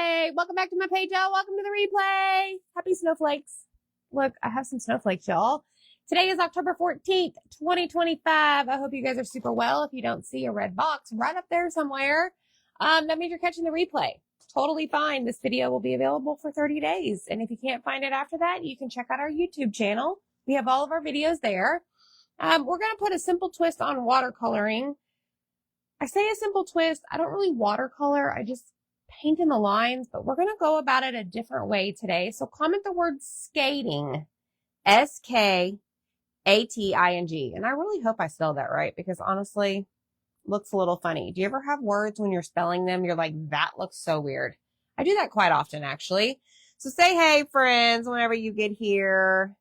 Hey, welcome back to my page, y'all. Welcome to the replay. Happy snowflakes. Look, I have some snowflakes, y'all. Today is October 14th, 2025. I hope you guys are super well. If you don't see a red box right up there somewhere, that means you're catching the replay. Totally fine. This video will be available for 30 days. And if you can't find it after that, you can check out our YouTube channel. We have all of our videos there. We're going to put a simple twist on watercoloring. I say a simple twist. I don't really watercolor. I just paint in the lines, but we're going to go about it a different way today. So comment the word skating, S-K-A-T-I-N-G. And I really hope I spelled that right because honestly, it looks a little funny. Do you ever have words when you're spelling them, you're like, that looks so weird? I do that quite often, actually. So say, hey, friends, whenever you get here.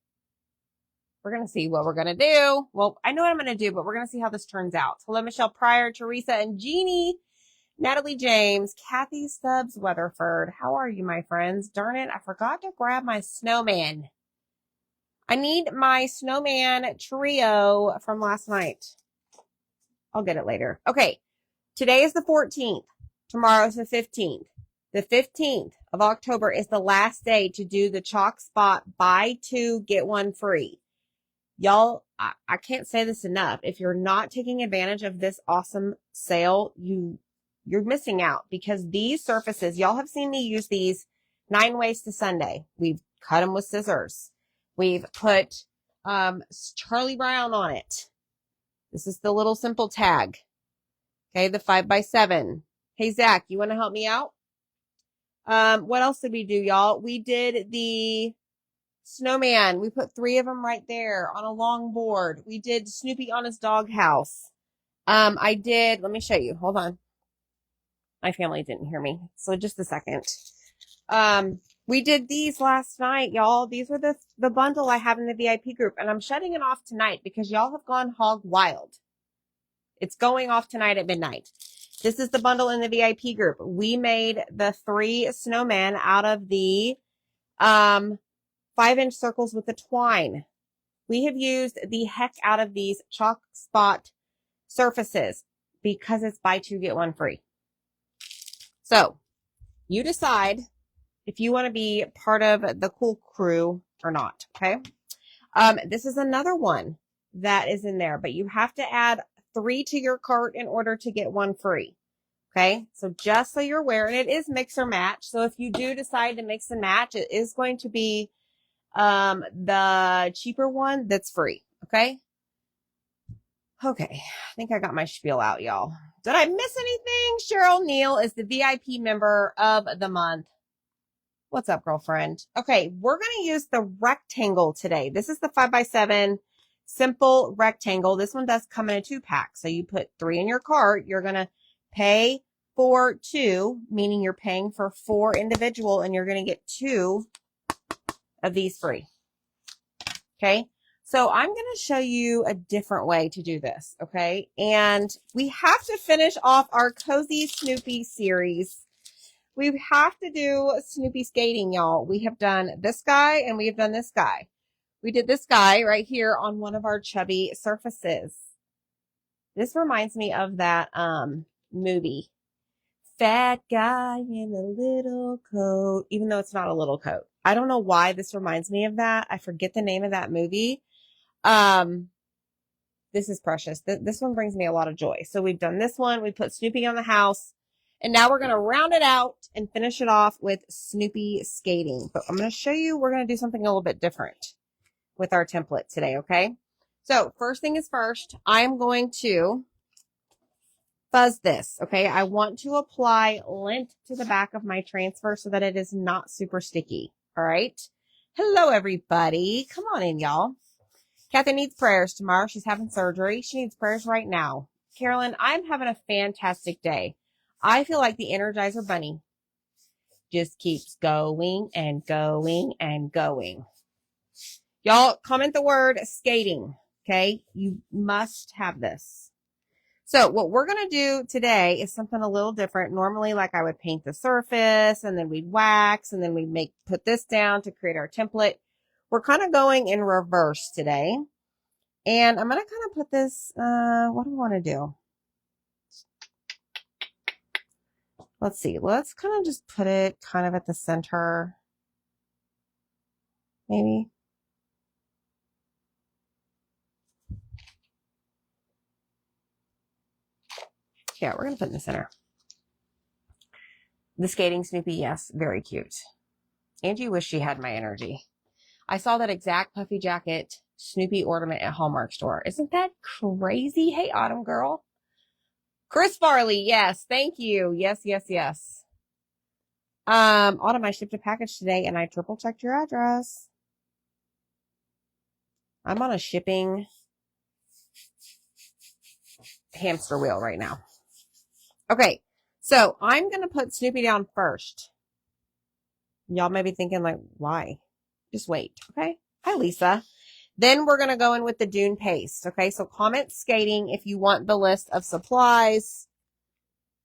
We're going to see what we're going to do. Well, I know what I'm going to do, but we're going to see how this turns out. Hello, Michelle Pryor, Teresa, and Jeannie. Natalie James, Kathy Stubbs Weatherford. How are you, my friends? Darn it, I forgot to grab my snowman. I need my snowman trio from last night. I'll get it later. Okay, today is the 14th. Tomorrow is the 15th. The 15th of October is the last day to do the Chalk Spot buy two, get one free. Y'all, I can't say this enough. If you're not taking advantage of this awesome sale, you're missing out because these surfaces, y'all have seen me use these 9 ways to Sunday. We've cut them with scissors. We've put Charlie Brown on it. This is the little simple tag. Okay, the 5x7. Hey, Zach, you want to help me out? What else did we do, y'all? We did the snowman. We put 3 of them right there on a long board. We did Snoopy on his doghouse. I did, let me show you. Hold on. My family didn't hear me. So just a second. We did these last night, y'all. These were the bundle I have in the VIP group, and I'm shutting it off tonight because y'all have gone hog wild. It's going off tonight at midnight. This is the bundle in the VIP group. We made the 3 snowmen out of the 5-inch circles with the twine. We have used the heck out of these Chalk Spot surfaces because it's buy 2, get 1 free. So you decide if you want to be part of the cool crew or not. Okay. This is another one that is in there, but you have to add 3 to your cart in order to get 1 free. Okay. So just so you're aware, and it is mix or match. So if you do decide to mix and match, it is going to be, the cheaper one that's free. Okay. Okay. I think I got my spiel out, y'all. Did I miss anything? Cheryl Neal is the VIP member of the month. What's up, girlfriend? Okay, we're going to use the rectangle today. This is the 5x7 simple rectangle. This one does come in a 2-pack. So you put 3 in your cart. You're going to pay for 2, meaning you're paying for 4 individual, and you're going to get 2 of these free. Okay. So I'm going to show you a different way to do this, okay? And we have to finish off our Cozy Snoopy series. We have to do Snoopy skating, y'all. We have done this guy and we have done this guy. We did this guy right here on one of our chubby surfaces. This reminds me of that movie, Fat Guy in a Little Coat, even though it's not a little coat. I don't know why this reminds me of that. I forget the name of that movie. This is precious. This one brings me a lot of joy. So we've done this one. We put Snoopy on the house, and now we're going to round it out and finish it off with Snoopy skating. But I'm going to show you, we're going to do something a little bit different with our template today. Okay. So first thing is first, I'm going to fuzz this. Okay. I want to apply lint to the back of my transfer so that it is not super sticky. All right. Hello, everybody. Come on in, y'all. Kathy needs prayers tomorrow. She's having surgery. She needs prayers right now. Carolyn, I'm having a fantastic day. I feel like the Energizer Bunny just keeps going and going and going. Y'all comment the word skating. Okay. You must have this. So what we're going to do today is something a little different. Normally, like I would paint the surface and then we'd wax and then we'd put this down to create our template. We're kind of going in reverse today. And I'm going to kind of put this, what do I want to do? Let's see. Let's kind of just put it kind of at the center. Maybe. Yeah, we're going to put it in the center. The skating Snoopy, yes, very cute. Angie wished she had my energy. I saw that exact puffy jacket Snoopy ornament at Hallmark store. Isn't that crazy? Hey, Autumn girl. Chris Farley, yes, thank you. Yes, yes, yes. Autumn, I shipped a package today and I triple checked your address. I'm on a shipping hamster wheel right now. Okay, so I'm going to put Snoopy down first. Y'all may be thinking like, why? Just wait, okay? Hi, Lisa. Then we're going to go in with the Dune paste, okay? So comment skating if you want the list of supplies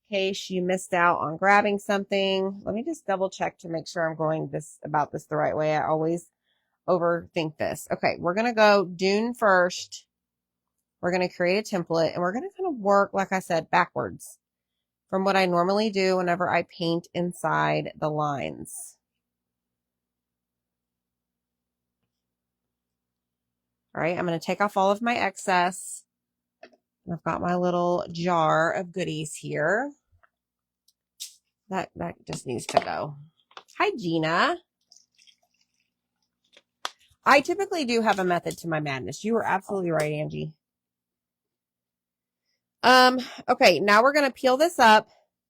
in case you missed out on grabbing something. Let me just double check to make sure I'm going about this the right way. I always overthink this. Okay, we're going to go Dune first. We're going to create a template and we're going to kind of work, like I said, backwards from what I normally do whenever I paint inside the lines. All right, I'm going to take off all of my excess. I've got my little jar of goodies here. That just needs to go. Hi, Gina. I typically do have a method to my madness. You are absolutely right, Angie. Okay, now we're going to peel this up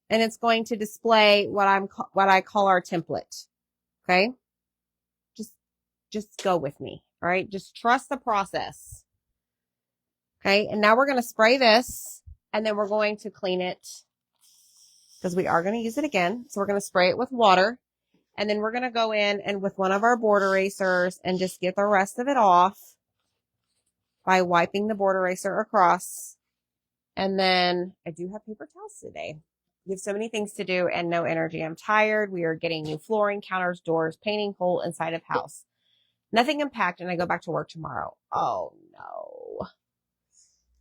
and it's going to display what I call our template. Okay? Just go with me. All right? Just trust the process. Okay? And now we're going to spray this and then we're going to clean it because we are going to use it again. So we're going to spray it with water and then we're going to go in and with one of our board erasers and just get the rest of it off by wiping the board eraser across. And then I do have paper towels today. We have so many things to do and no energy. I'm tired. We are getting new flooring, counters, doors, painting whole inside of house. Nothing unpacked and I go back to work tomorrow. Oh no.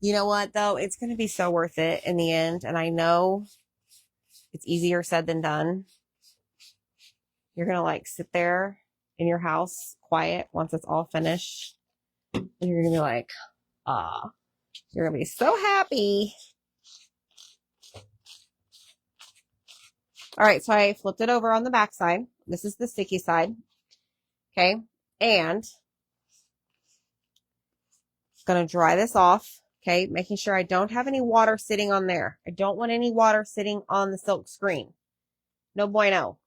You know what though? It's going to be so worth it in the end. And I know it's easier said than done. You're going to like sit there in your house quiet once it's all finished. And you're going to be like, ah. You're going to be so happy. All right, so I flipped it over on the back side. This is the sticky side. Okay, and going to dry this off. Okay, making sure I don't have any water sitting on there. I don't want any water sitting on the silk screen. No bueno.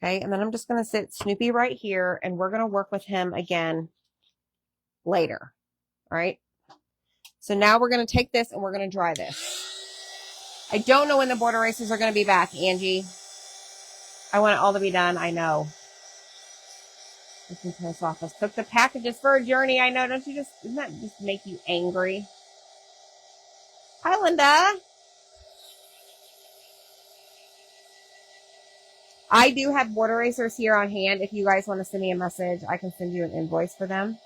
Okay, and then I'm just going to sit Snoopy right here, and we're going to work with him again later. All right, so now we're going to take this and we're going to dry this. I don't know when the board erasers are going to be back, Angie. I want it all to be done. I know. Post office took the packages for a journey. I know. Doesn't that just make you angry? Hi, Linda. I do have board erasers here on hand. If you guys want to send me a message, I can send you an invoice for them.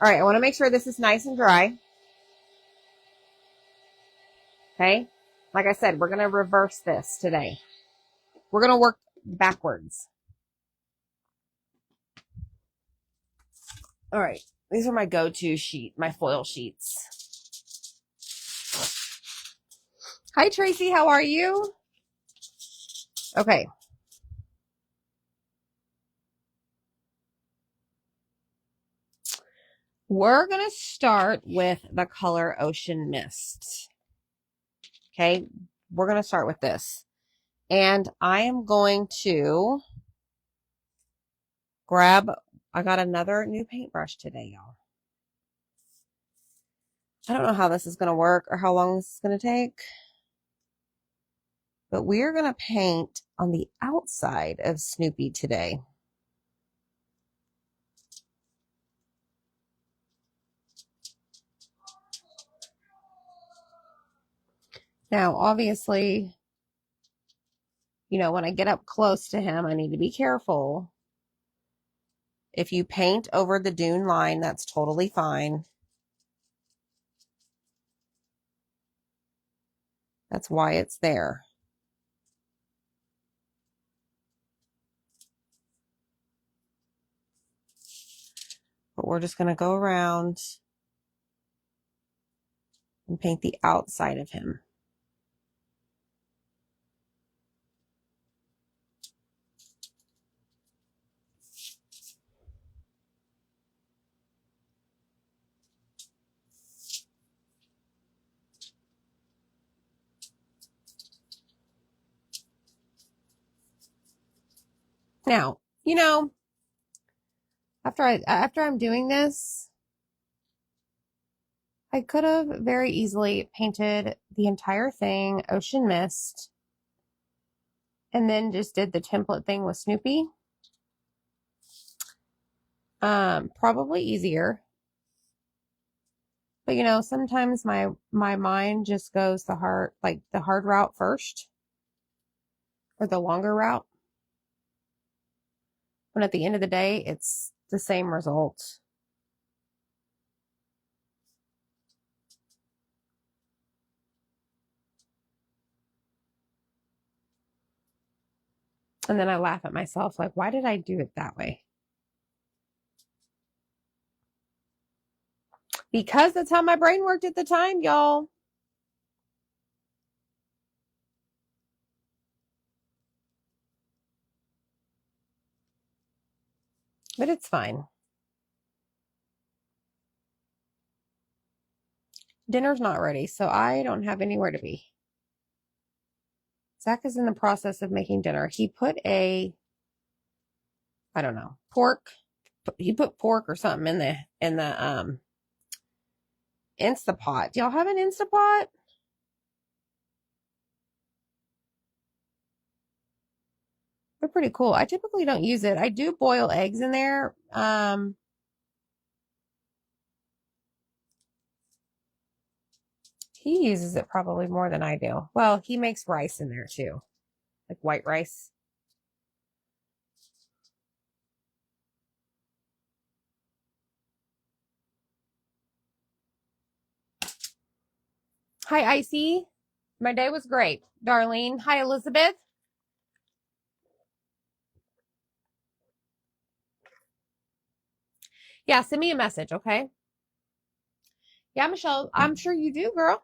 All right. I want to make sure this is nice and dry. Okay. Like I said, we're going to reverse this today. We're going to work backwards. All right. These are my go-to my foil sheets. Hi, Tracy. How are you? Okay. We're going to start with the color Ocean Mist. Okay. We're going to start with this. And I am going to I got another new paintbrush today, y'all. I don't know how this is going to work or how long this is going to take. But we are going to paint on the outside of Snoopy today. Now, obviously, you know, when I get up close to him, I need to be careful. If you paint over the dune line, that's totally fine. That's why it's there. But we're just going to go around and paint the outside of him. Now, you know, after I'm doing this, I could have very easily painted the entire thing Ocean Mist and then just did the template thing with Snoopy. Probably easier. But you know, sometimes my mind just goes the hard route first or the longer route. When at the end of the day, it's the same result. And then I laugh at myself, like, why did I do it that way? Because that's how my brain worked at the time, y'all. But it's fine. Dinner's not ready, so I don't have anywhere to be. Zach is in the process of making dinner. He put I don't know, pork. He put pork or something in the Instapot. Do y'all have an Instapot? They're pretty cool. I typically don't use it. I do boil eggs in there. He uses it probably more than I do. Well, he makes rice in there too, like white rice. Hi, Icy. My day was great, Darlene. Hi, Elizabeth. Yeah, send me a message, okay? Yeah, Michelle, I'm sure you do, girl.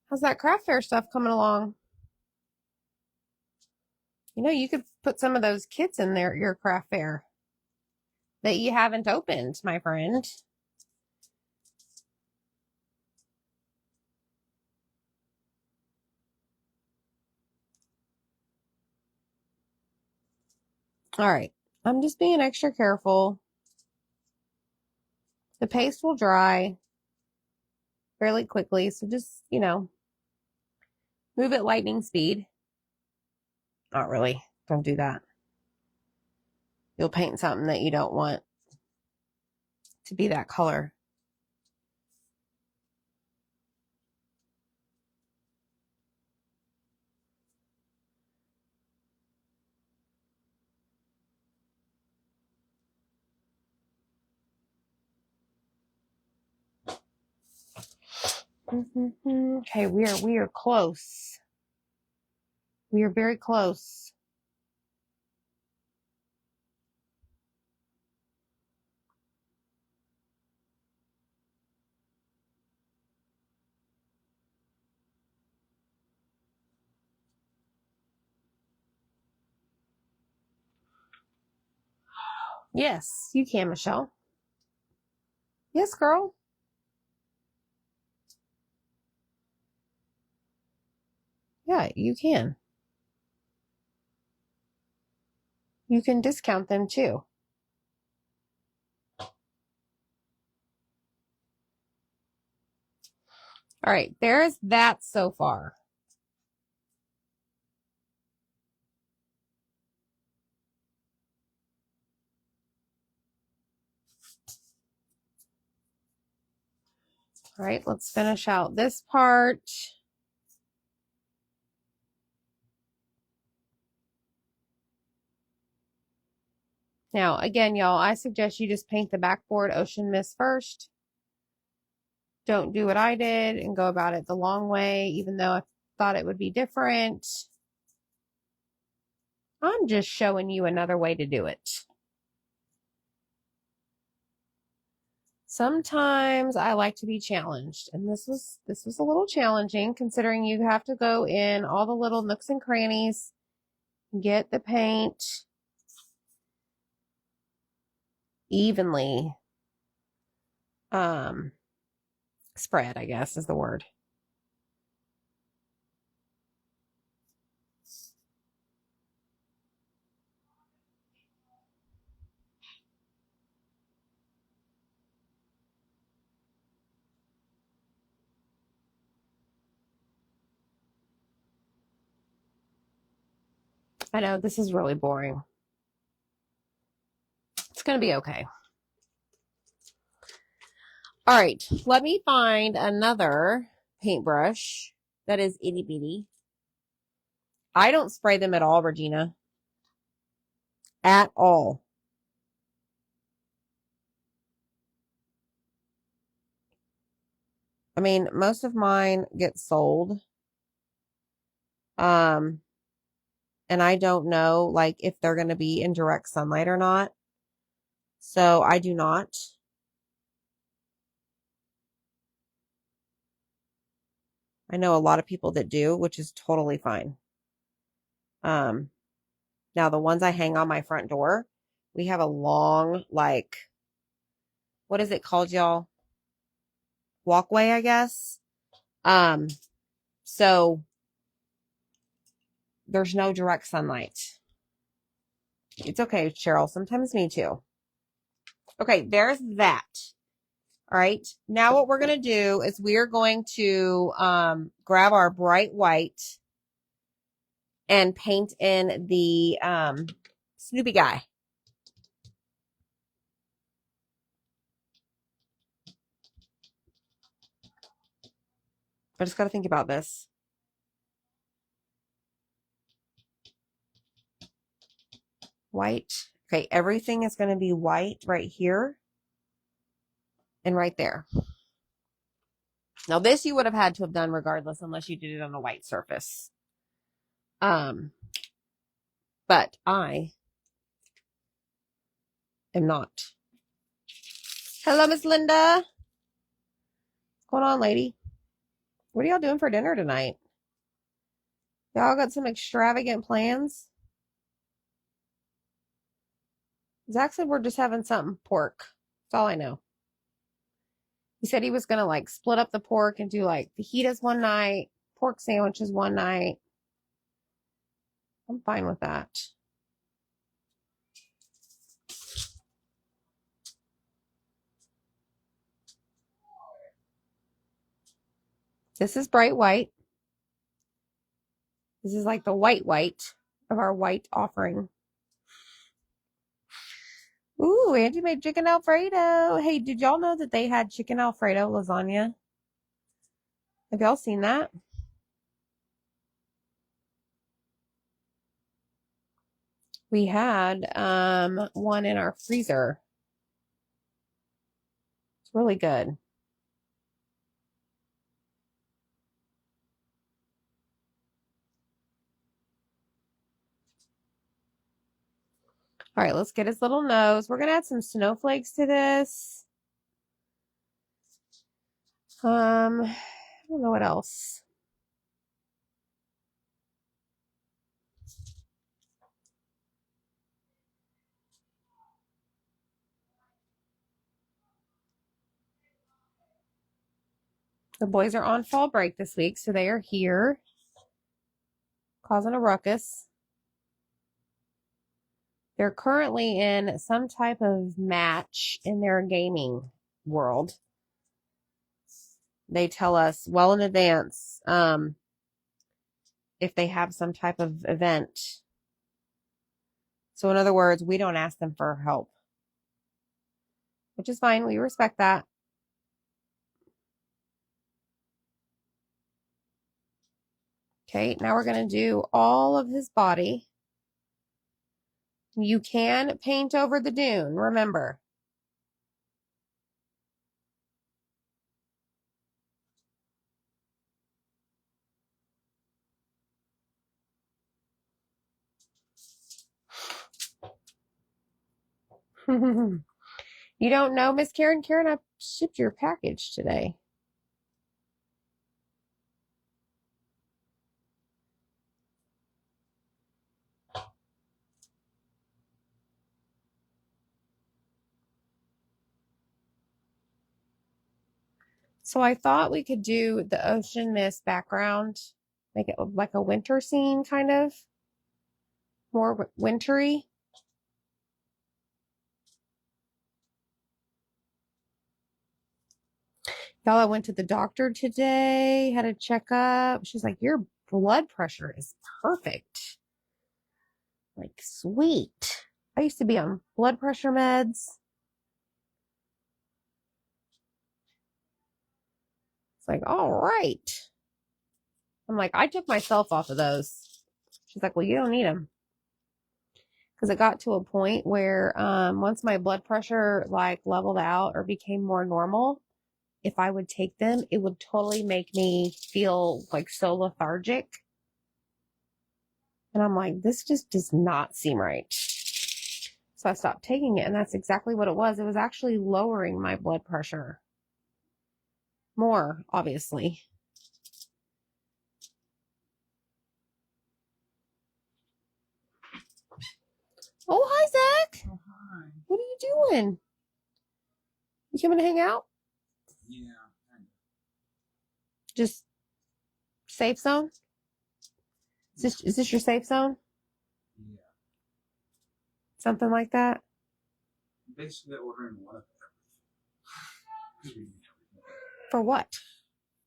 How's that craft fair stuff coming along? You know, you could put some of those kits in there at your craft fair that you haven't opened, my friend. All right. I'm just being extra careful. The paste will dry fairly quickly, so just, you know, move at lightning speed. Not really. Don't do that. You'll paint something that you don't want to be that color. Okay, we are close. We are very close. Yes, you can, Michelle. Yes, girl. Yeah, you can. You can discount them too. All right, there's that so far. All right, let's finish out this part. Now, again, y'all, I suggest you just paint the backboard Ocean Mist first. Don't do what I did and go about it the long way, even though I thought it would be different. I'm just showing you another way to do it. Sometimes I like to be challenged, and this was a little challenging considering you have to go in all the little nooks and crannies, get the paint evenly spread, I guess is the word. I know this is really boring. It's going to be okay. All right, let me find another paintbrush that is itty bitty. I don't spray them at all, Regina. At all. I mean, most of mine get sold. And I don't know, like, if they're going to be in direct sunlight or not. So I do not. I know a lot of people that do, which is totally fine. Now the ones I hang on my front door, we have a long, like, what is it called, y'all? Walkway, I guess. So there's no direct sunlight. It's okay, Cheryl. Sometimes me too. Okay, there's that. All right. Now what we're going to do is we're going to grab our bright white and paint in the Snoopy guy. I just got to think about this. White. Okay, everything is going to be white right here and right there. Now this you would have had to have done regardless unless you did it on a white surface. But I am not. Hello, Miss Linda. What's going on, lady? What are y'all doing for dinner tonight? Y'all got some extravagant plans? Zach said we're just having something pork. That's all I know. He said he was going to like split up the pork and do like fajitas one night, pork sandwiches one night. I'm fine with that. This is bright white. This is like the white of our white offering. Ooh, Angie made chicken Alfredo. Hey, did y'all know that they had chicken Alfredo lasagna? Have y'all seen that? We had one in our freezer. It's really good. All right, let's get his little nose. We're going to add some snowflakes to this. I don't know what else. The boys are on fall break this week, so they are here causing a ruckus. They're currently in some type of match in their gaming world. They tell us well in advance if they have some type of event. So in other words, we don't ask them for help, which is fine. We respect that. Okay, now we're going to do all of his body. You can paint over the dune, remember. You don't know, Miss Karen? Karen, I shipped your package today. So I thought we could do the ocean mist background, make it look like a winter scene, kind of more wintry. Y'all, I went to the doctor today, had a checkup. She's like, your blood pressure is perfect. Like, sweet. I used to be on blood pressure meds. It's like, all right. I'm like, I took myself off of those. She's like, well, you don't need them. Because it got to a point where once my blood pressure like leveled out or became more normal, if I would take them, it would totally make me feel like so lethargic. And I'm like, this just does not seem right. So I stopped taking it, and that's exactly what it was. It was actually lowering my blood pressure. More, obviously. Oh, hi, Zach. Oh, hi. What are you doing? You coming to hang out? Yeah. Just safe zone? Is this your safe zone? Yeah. Something like that? Basically, ordering one of everything. For what?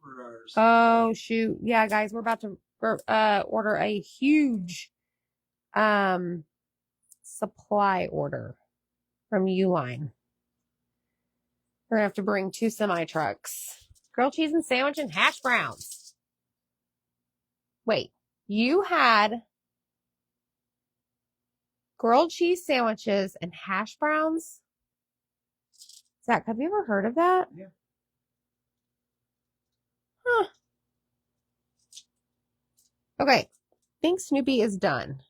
For ours. Oh, shoot. Yeah, guys, we're about to order a huge supply order from Uline. We're gonna have to bring 2 semi trucks. Grilled cheese and sandwich and hash browns. Wait, you had grilled cheese sandwiches and hash browns? Zach, have you ever heard of that? Yeah. Huh. Okay, I think Snoopy is done.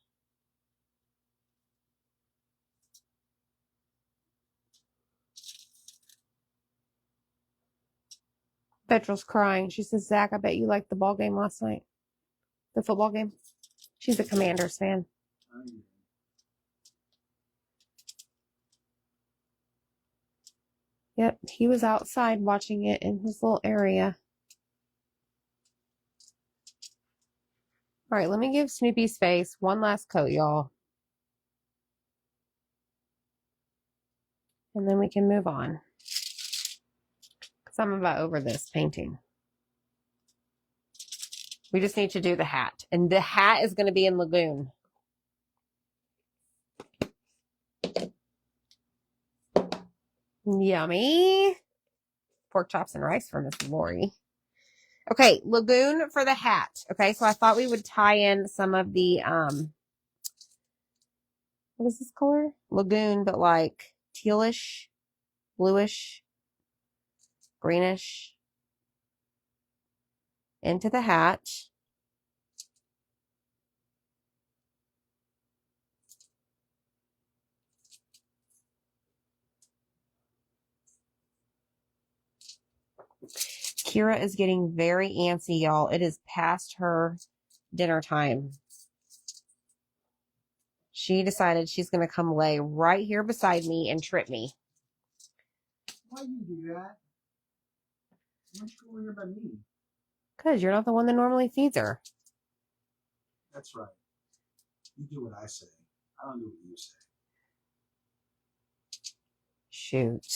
Petrel's crying. She says, Zach, I bet you liked the ball game last night. The football game. She's a Commanders fan. Yep, he was outside watching it in his little area. All right, let me give Snoopy's face one last coat, y'all. And then we can move on. Because I'm about over this painting. We just need to do the hat. And the hat is going to be in Lagoon. Yummy. Pork chops and rice for Miss Lori. Okay, Lagoon for the hat. Okay, so I thought we would tie in some of the, what is this color? Lagoon, but like tealish, bluish, greenish into the hat. Kira is getting very antsy, y'all. It is past her dinner time. She decided she's going to come lay right here beside me and trip me. Why do you do that? Why don't you go over here by me? Because you're not the one that normally feeds her. That's right. You do what I say. I don't do what you say. Shoot.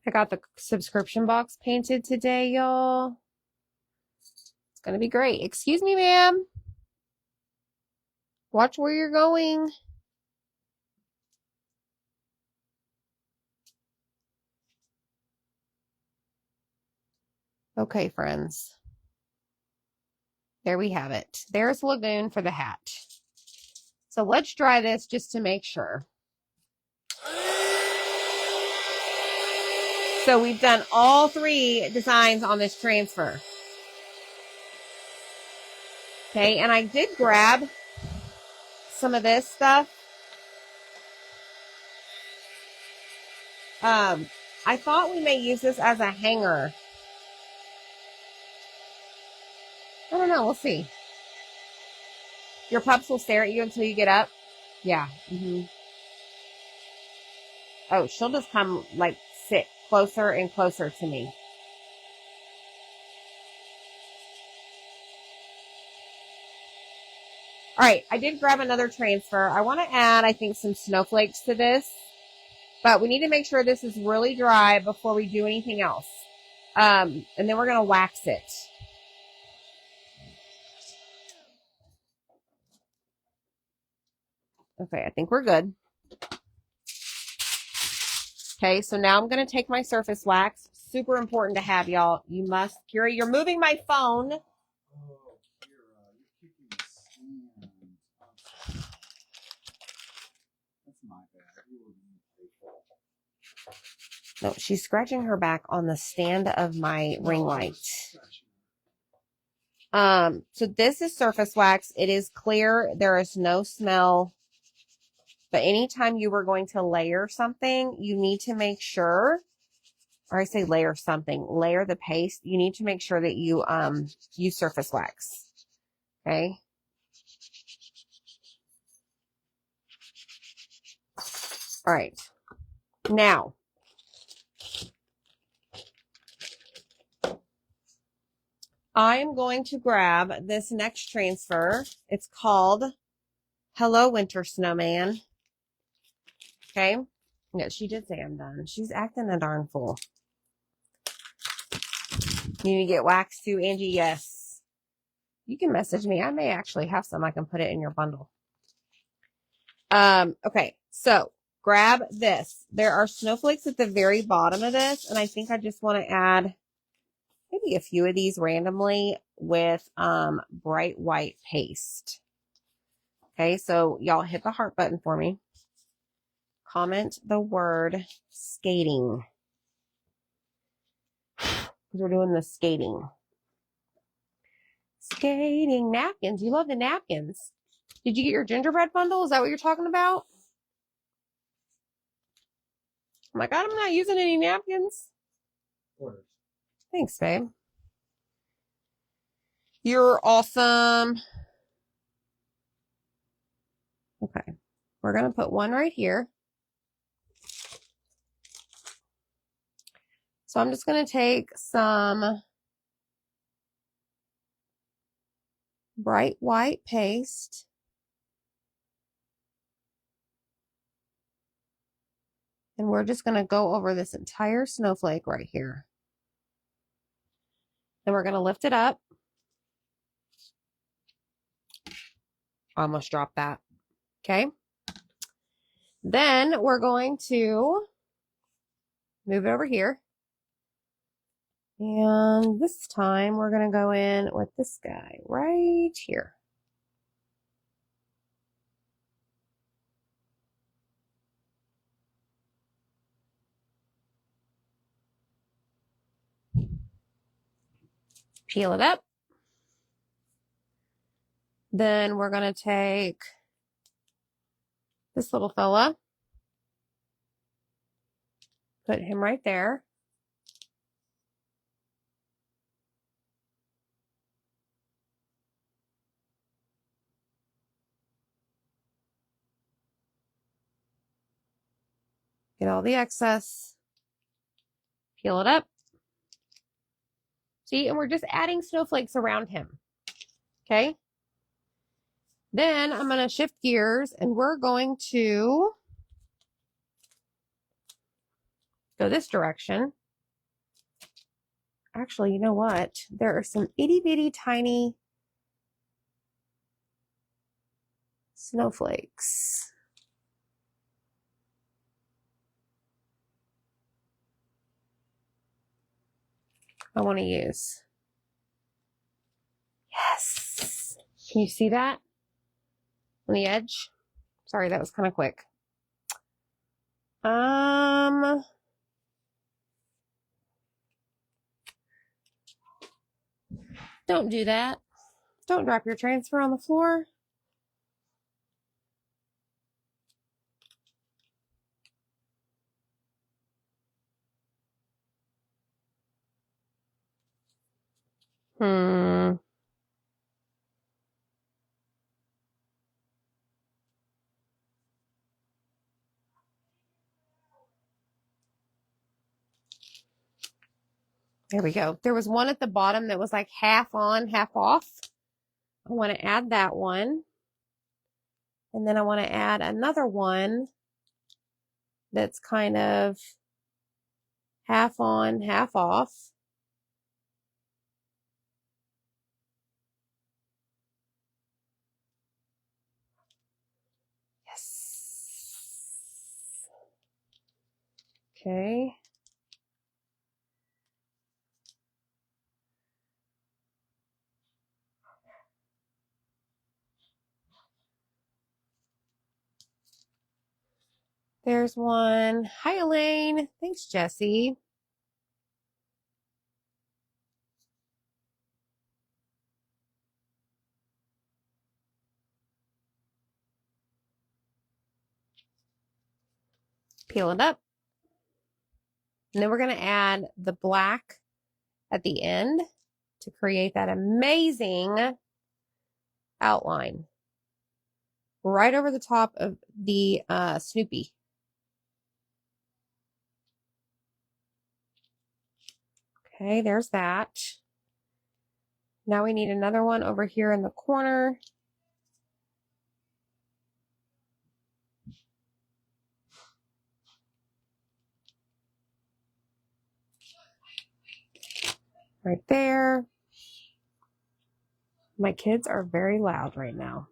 I got the subscription box painted today, y'all. It's going to be great. Excuse me, ma'am. Watch where you're going. Okay, friends. There we have it. There's Lagoon for the hat. So let's dry this just to make sure. So we've done all 3 designs on this transfer. Okay, and I did grab some of this stuff. I thought we may use this as a hanger. I don't know. We'll see. Your pups will stare at you until you get up. Yeah. Oh, she'll just come like sit closer and closer to me. All right, I did grab another transfer. I want to add, I think, some snowflakes to this, but we need to make sure this is really dry before we do anything else. And then we're going to wax it. Okay, I think we're good. Okay, so now I'm going to take my surface wax. Super important to have, y'all. You must, Kira, you're moving my phone. Oh, Kira, you're kicking the stand. That's my bad. You were being playful. No, she's scratching her back on the stand of my ring light. So this is surface wax. It is clear. There is no smell. But anytime you were going to layer something, you need to make sure, or I say layer something, layer the paste. You need to make sure that you use surface wax. Okay. All right. Now, I'm going to grab this next transfer. It's called Hello Winter Snowman. Okay. Yeah, she did say I'm done. She's acting a darn fool. You need to get wax too, Angie? Yes. You can message me. I may actually have some. I can put it in your bundle. Okay. So grab this. There are snowflakes at the very bottom of this. And I think I just want to add maybe a few of these randomly with, bright white paste. Okay. So y'all hit the heart button for me. Comment the word skating. We're doing the skating. Skating napkins. You love the napkins. Did you get your gingerbread bundle? Is that what you're talking about? Oh my God, I'm not using any napkins. Orders. Thanks, babe. You're awesome. Okay. We're going to put one right here. So I'm just going to take some bright white paste. And we're just going to go over this entire snowflake right here. Then we're going to lift it up. I almost dropped that. Okay. Then we're going to move it over here. And this time we're going to go in with this guy right here. Peel it up. Then we're going to take this little fella, put him right there. Get all the excess. Peel it up. See, and we're just adding snowflakes around him. Okay. Then I'm going to shift gears and we're going to go this direction. Actually, you know what? There are some itty bitty tiny snowflakes. I want to use. Yes. Can you see that on the edge? Sorry, that was kind of quick. Don't do that. Don't drop your transfer on the floor. Hmm. There we go. There was one at the bottom that was like half on, half off. I want to add that one. And then I want to add another one that's kind of half on, half off. Yes. Okay. There's one. Hi, Elaine. Thanks, Jessie. Peel it up. And then we're going to add the black at the end to create that amazing outline right over the top of the Snoopy. Okay, there's that. Now we need another one over here in the corner. Right there. My kids are very loud right now.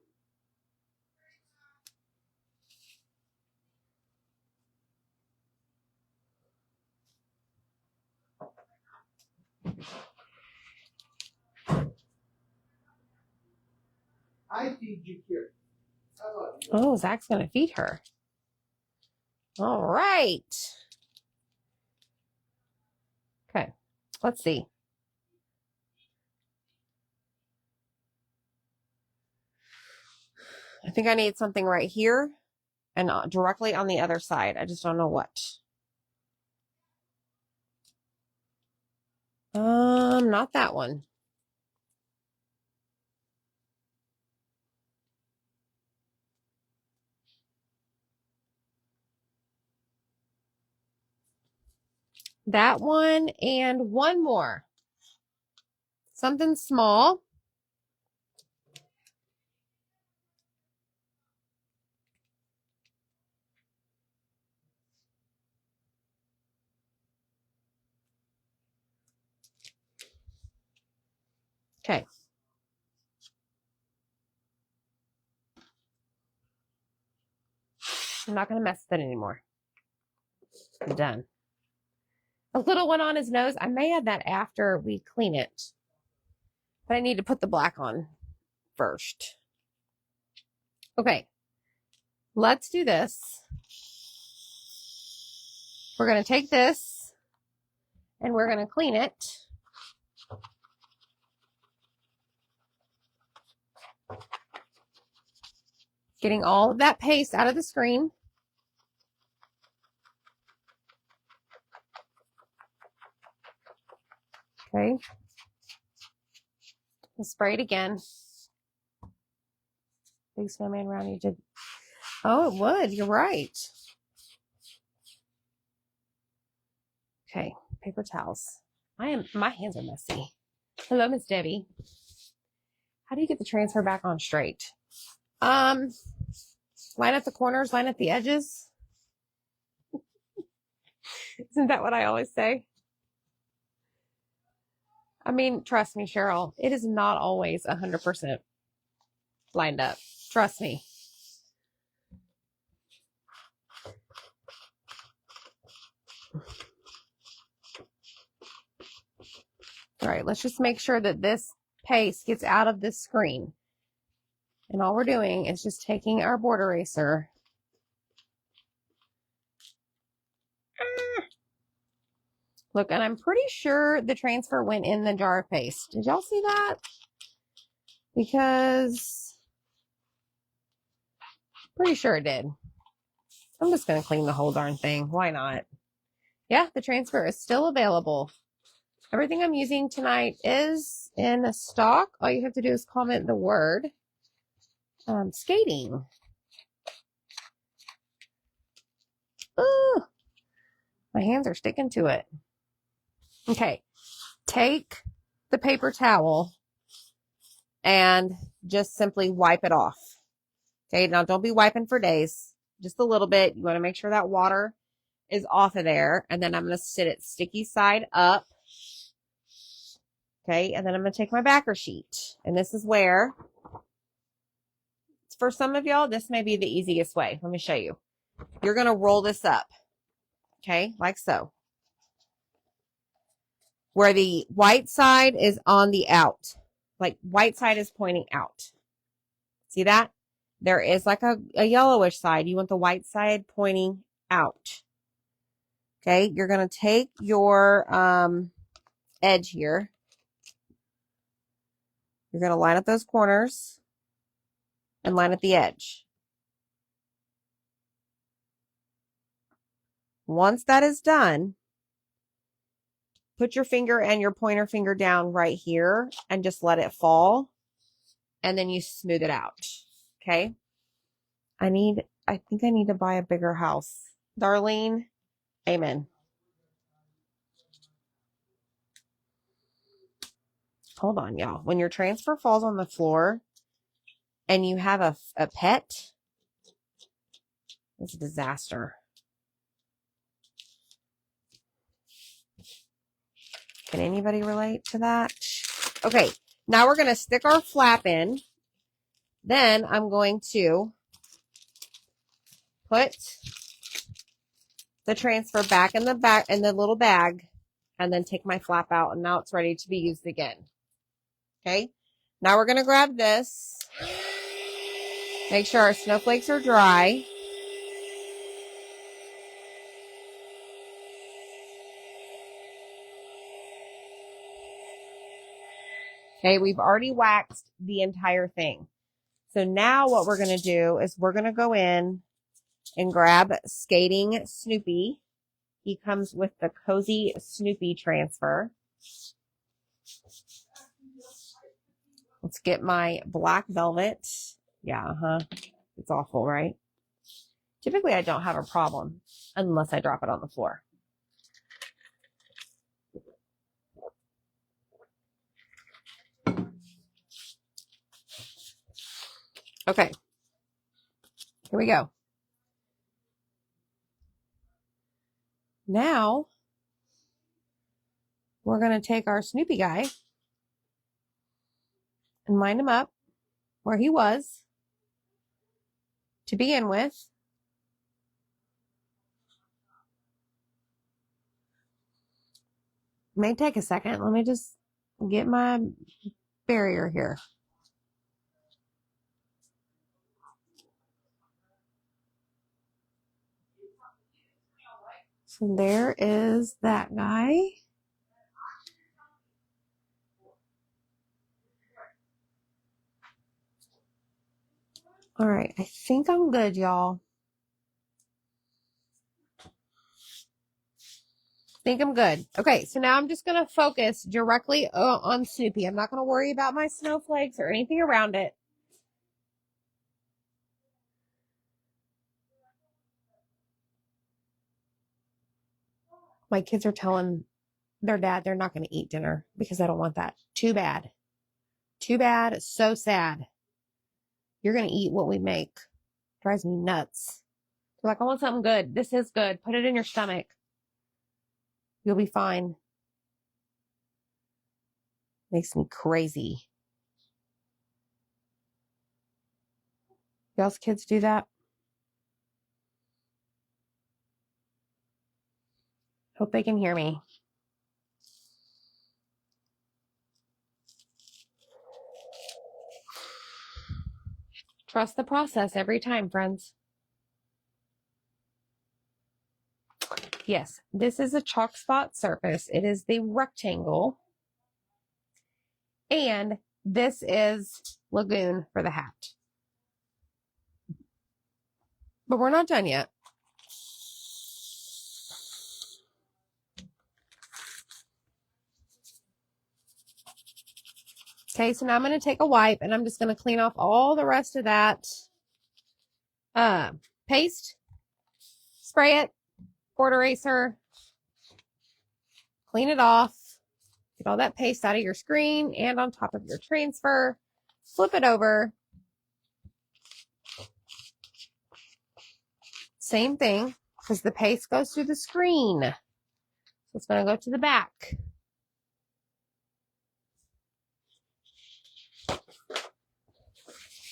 I feed you here. Oh, Zach's going to feed her. All right. Okay, let's see. I think I need something right here and directly on the other side. I just don't know what. Not that one. That one and one more. Something small. Okay. I'm not going to mess with it anymore. I'm done. A little one on his nose. I may add that after we clean it. But I need to put the black on first. Okay. Let's do this. We're going to take this and we're going to clean it. Getting all of that paste out of the screen. Okay. We'll spray it again. Big snowman around you did. Oh, it would. You're right. Okay. Paper towels. My hands are messy. Hello, Miss Debbie. How do you get the transfer back on straight? Line at the corners, line at the edges. Isn't that what I always say? I mean, trust me, Cheryl, it is not always 100% lined up. Trust me. All right, let's just make sure that this paste gets out of this screen. And all we're doing is just taking our board eraser. Look, and I'm pretty sure the transfer went in the jar of paste. Did y'all see that? because pretty sure it did. I'm just going to clean the whole darn thing. Why not? Yeah, the transfer is still available. Everything I'm using tonight is in stock. All you have to do is comment the word skating. Ooh, my hands are sticking to it. Okay, take the paper towel and just simply wipe it off. Okay, now don't be wiping for days. Just a little bit. You want to make sure that water is off of there. And then I'm going to sit it sticky side up. Okay, and then I'm going to take my backer sheet. And this is where, for some of y'all, this may be the easiest way. Let me show you. You're going to roll this up. Okay, like so. Where the white side is on the out. Like white side is pointing out. See that? There is like a yellowish side. You want the white side pointing out. Okay, you're going to take your edge here. You're going to line up those corners and line up the edge. Once that is done, put your finger and your pointer finger down right here and just let it fall. And then you smooth it out. Okay. I think I need to buy a bigger house. Darlene, amen. Hold on, y'all. When your transfer falls on the floor and you have a pet, it's a disaster. Can anybody relate to that? Okay, now we're going to stick our flap in. Then I'm going to put the transfer back in the little bag and then take my flap out, and now it's ready to be used again. Okay, now we're going to grab this. Make sure our snowflakes are dry. Okay, we've already waxed the entire thing. So now what we're going to do is we're going to go in and grab Skating Snoopy. He comes with the Cozy Snoopy transfer. Let's get my black velvet. Yeah, It's awful, right? Typically, I don't have a problem unless I drop it on the floor. Okay. Here we go. Now, we're going to take our Snoopy guy and line him up where he was to begin with. It may take a second. Let me just get my barrier here. So there is that guy. All right, I think I'm good, y'all. Think I'm good. Okay, so now I'm just going to focus directly on Snoopy. I'm not going to worry about my snowflakes or anything around it. My kids are telling their dad they're not going to eat dinner because I don't want that. Too bad. Too bad. So sad. You're going to eat what we make. Drives me nuts. They're like, I want something good. This is good. Put it in your stomach. You'll be fine. Makes me crazy. Y'all's kids do that? Hope they can hear me. Trust the process every time, friends. Yes, this is a chalk spot surface. It is the rectangle. And This is Lagoon for the hat. But we're not done yet. Okay, so now I'm going to take a wipe and I'm just going to clean off all the rest of that paste. Spray it, board eraser, clean it off, get all that paste out of your screen and on top of your transfer. Flip it over. Same thing, because the paste goes through the screen. So it's going to go to the back.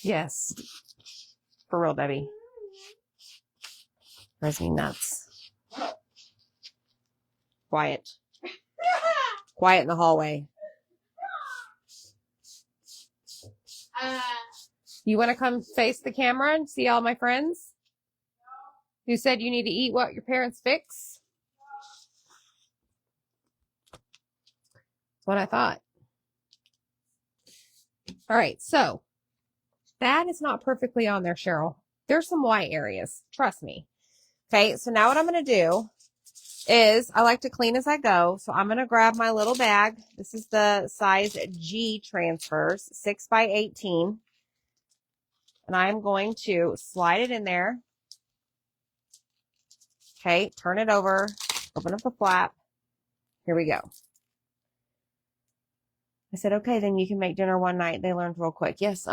Yes. For real, Debbie. Drives me nuts. Quiet. Quiet in the hallway. You want to come face the camera and see all my friends? Who said you need to eat what your parents fix? That's what I thought. All right, so that is not perfectly on there, Cheryl. There's some white areas. Trust me. Okay, so now what I'm going to do is I like to clean as I go. So I'm going to grab my little bag. This is the size G transfers, 6x18. And I'm going to slide it in there. Okay, turn it over, open up the flap. Here we go. I said, okay, then you can make dinner one night. They learned real quick. Yes,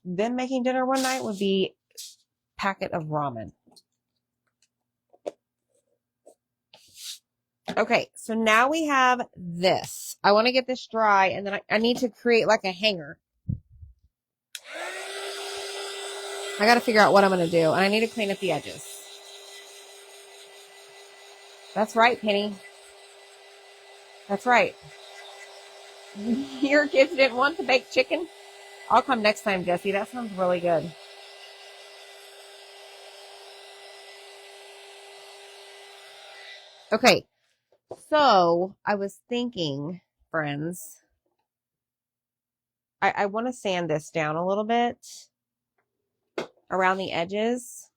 Them making dinner one night would be a packet of ramen. Okay, so now we have this. I want to get this dry, and then I need to create like a hanger. I got to figure out what I'm going to do, and I need to clean up the edges. That's right, Penny. That's right. Your kids didn't want to bake chicken? I'll come next time, Jessie. That sounds really good. Okay, so I was thinking, friends, I want to sand this down a little bit around the edges.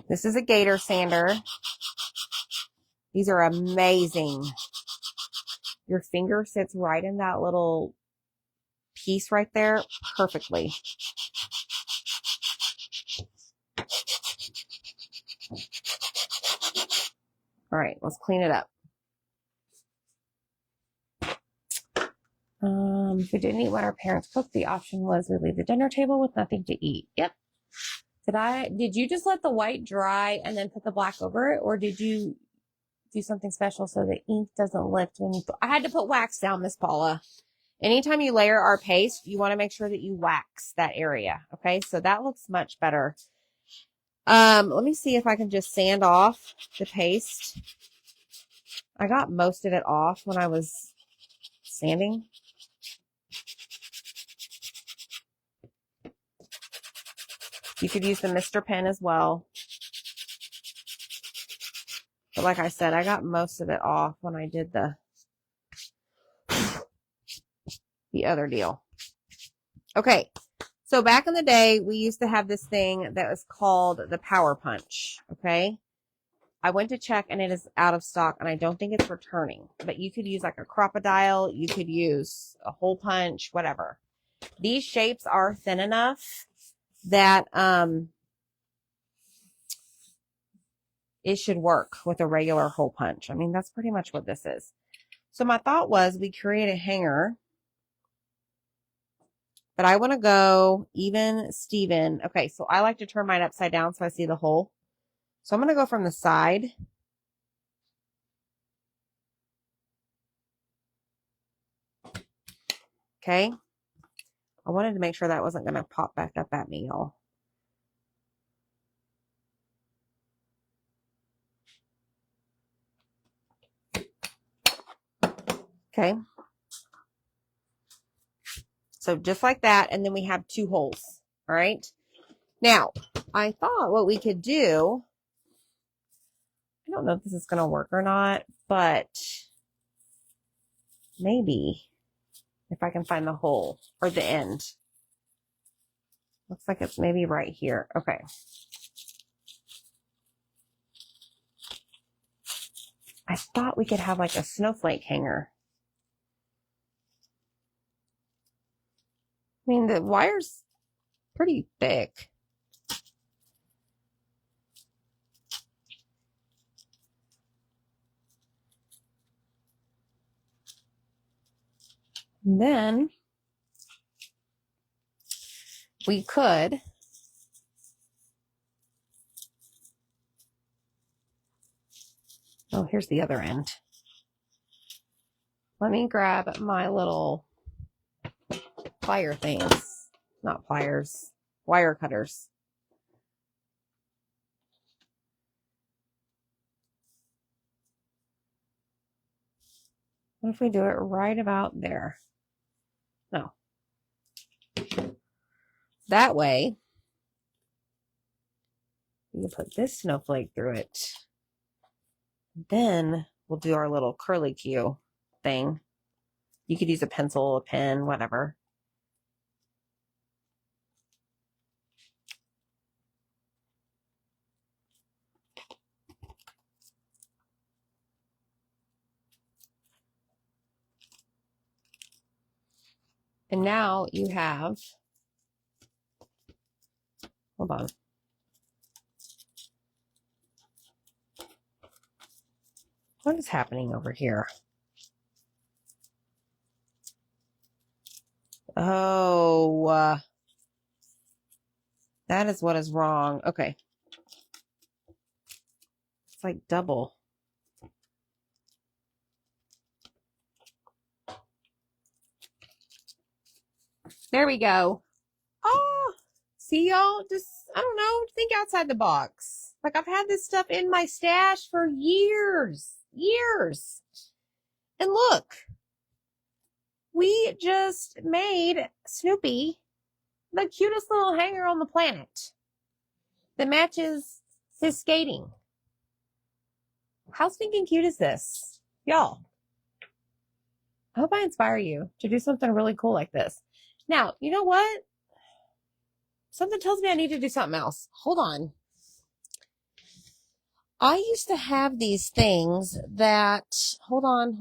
This is a Gator sander. These are amazing. Your finger sits right in that little piece right there perfectly. All right, let's clean it up. If we didn't eat what our parents cooked, the option was we leave the dinner table with nothing to eat. Yep. Did you just let the white dry and then put the black over it? Or did you do something special so the ink doesn't lift when you I had to put wax down, Miss Paula. Anytime you layer our paste, you want to make sure that you wax that area. Okay, so that looks much better. Let me see if I can just sand off the paste. I got most of it off when I was sanding. You could use the Mr. Pen as well. But like I said, I got most of it off when I did the other deal. Okay. So back in the day, we used to have this thing that was called the Power Punch. Okay. I went to check and it is out of stock and I don't think it's returning, but you could use like a crocodile. You could use a hole punch, whatever. These shapes are thin enough that, it should work with a regular hole punch. I mean, that's pretty much what this is. So my thought was we create a hanger, but I want to go even Steven. Okay. So I like to turn mine upside down so I see the hole. So I'm going to go from the side. Okay. I wanted to make sure that wasn't going to pop back up at me, y'all. Okay. So just like that. And then we have 2 holes. All right. Now, I thought what we could do, I don't know if this is going to work or not, but maybe if I can find the hole or the end. Looks like it's maybe right here. Okay. I thought we could have like a snowflake hanger. I mean, the wire's pretty thick. And then we could oh, here's the other end. Let me grab my little plier things. Not pliers, wire cutters. What if we do it right about there? No. That way, we can put this snowflake through it. Then we'll do our little curly Q thing. You could use a pencil, a pen, whatever. And now you have, hold on. What is happening over here? Oh, that is what is wrong. Okay. It's like double. There we go. Oh, see y'all? Just, I don't know, think outside the box. Like I've had this stuff in my stash for years. And look, we just made Snoopy the cutest little hanger on the planet that matches his skating. How stinking cute is this? Y'all, I hope I inspire you to do something really cool like this. Now, you know what? Something tells me I need to do something else. Hold on. I used to have these things that, hold on.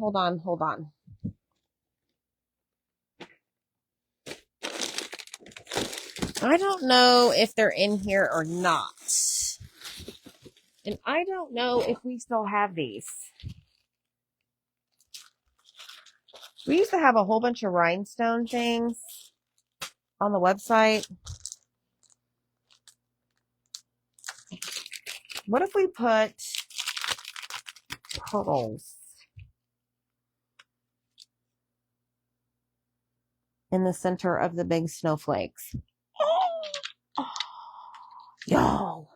I don't know if they're in here or not. And I don't know if we still have these. We used to have a whole bunch of rhinestone things on the website. What if we put pearls in the center of the big snowflakes? Oh, y'all.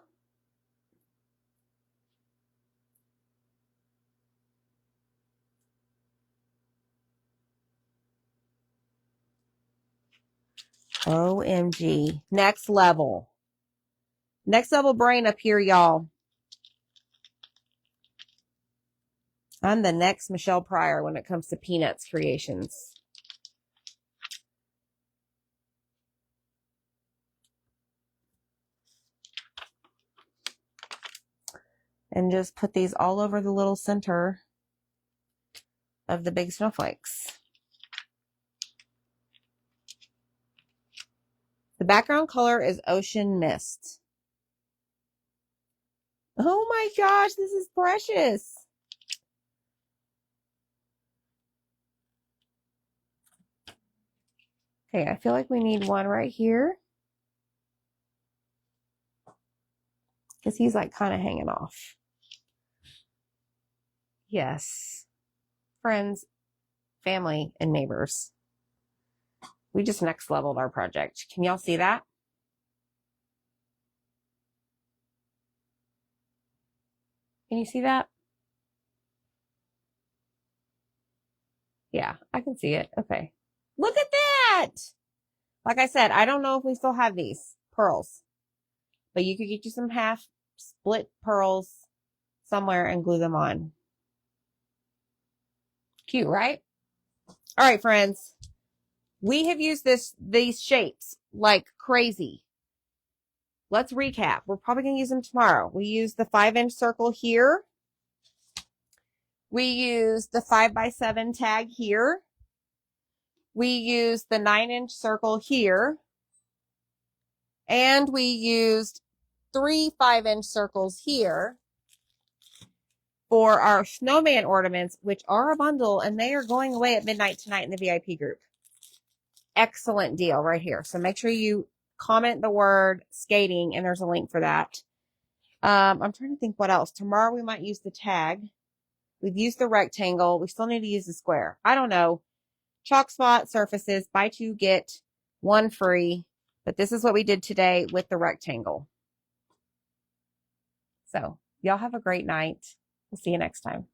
OMG. Next level. Next level brain up here, y'all. I'm the next Michelle Pryor when it comes to Peanuts creations. And just put these all over the little center of the big snowflakes. The background color is Ocean Mist. Oh my gosh, this is precious. Okay, I feel like we need one right here. Because he's like kind of hanging off. Yes. Friends, family, and neighbors. We just next leveled our project. Can y'all see that? Can you see that? Yeah, I can see it. Okay. Look at that! Like I said, I don't know if we still have these pearls, but you could get you some half split pearls somewhere and glue them on. Cute, right? All right, friends. We have used these shapes like crazy. Let's recap. We're probably going to use them tomorrow. We used the 5-inch circle here. We used the 5x7 tag here. We used the 9-inch circle here. And we used 3 5-inch circles here for our snowman ornaments, which are a bundle, and they are going away at midnight tonight in the VIP group. Excellent deal right here. So make sure you comment the word skating, and there's a link for that. I'm trying to think what else. Tomorrow we might use the tag. We've used the rectangle. We still need to use the square. I don't know. Chalk spot surfaces, buy 2, get 1 free. But this is what we did today with the rectangle. So y'all have a great night. We'll see you next time.